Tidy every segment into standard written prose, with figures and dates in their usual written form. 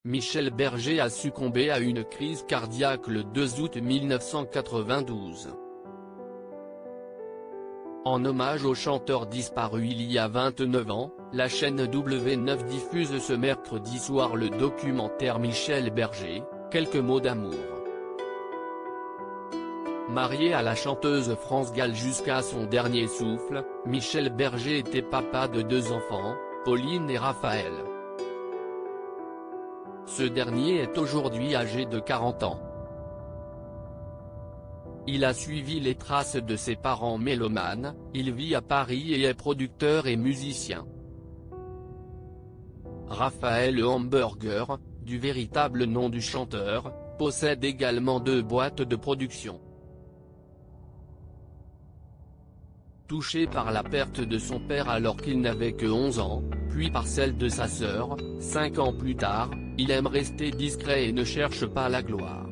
Michel Berger a succombé à une crise cardiaque le 2 août 1992. En hommage au chanteur disparu il y a 29 ans, la chaîne W9 diffuse ce mercredi soir le documentaire Michel Berger, Quelques mots d'amour. Marié à la chanteuse France Gall jusqu'à son dernier souffle, Michel Berger était papa de 2 enfants, Pauline et Raphaël. Ce dernier est aujourd'hui âgé de 40 ans. Il a suivi les traces de ses parents mélomanes, il vit à Paris et est producteur et musicien. Raphaël Hamburger, du véritable nom du chanteur, possède également 2 boîtes de production. Touché par la perte de son père alors qu'il n'avait que 11 ans, puis par celle de sa sœur, 5 ans plus tard, il aime rester discret et ne cherche pas la gloire.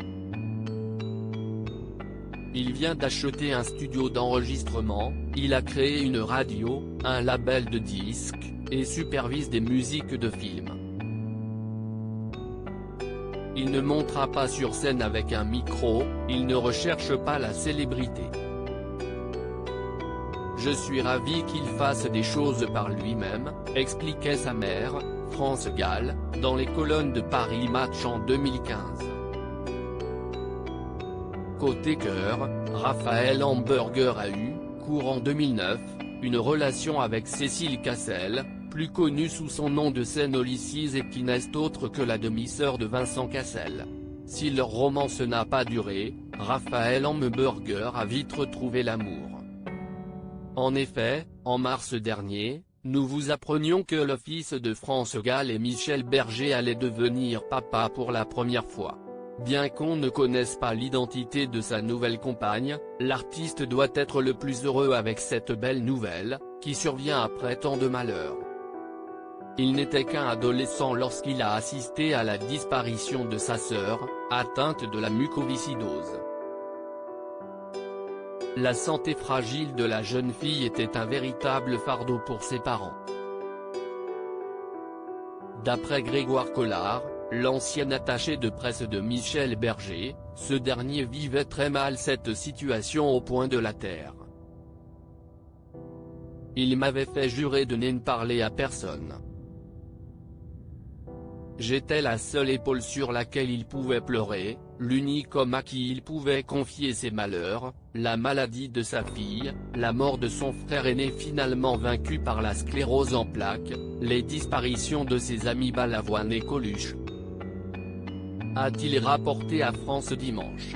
Il vient d'acheter un studio d'enregistrement, il a créé une radio, un label de disques, et supervise des musiques de films. Il ne montera pas sur scène avec un micro, il ne recherche pas la célébrité. Je suis ravi qu'il fasse des choses par lui-même, expliquait sa mère, France Gall, dans les colonnes de Paris Match en 2015. Côté cœur, Raphaël Hamburger a eu, courant 2009, une relation avec Cécile Cassel, plus connue sous son nom de scène Ulysses et qui n'est autre que la demi-sœur de Vincent Cassel. Si leur romance n'a pas duré, Raphaël Hamburger a vite retrouvé l'amour. En effet, en mars dernier, nous vous apprenions que le fils de France Gall et Michel Berger allait devenir papa pour la première fois. Bien qu'on ne connaisse pas l'identité de sa nouvelle compagne, l'artiste doit être le plus heureux avec cette belle nouvelle, qui survient après tant de malheurs. Il n'était qu'un adolescent lorsqu'il a assisté à la disparition de sa sœur, atteinte de la mucoviscidose. La santé fragile de la jeune fille était un véritable fardeau pour ses parents. D'après Grégoire Collard, l'ancien attaché de presse de Michel Berger, ce dernier vivait très mal cette situation au point de la taire. Il m'avait fait jurer de ne parler à personne. J'étais la seule épaule sur laquelle il pouvait pleurer, l'unique homme à qui il pouvait confier ses malheurs, la maladie de sa fille, la mort de son frère aîné finalement vaincu par la sclérose en plaques, les disparitions de ses amis Balavoine et Coluche, a-t-il rapporté à France Dimanche.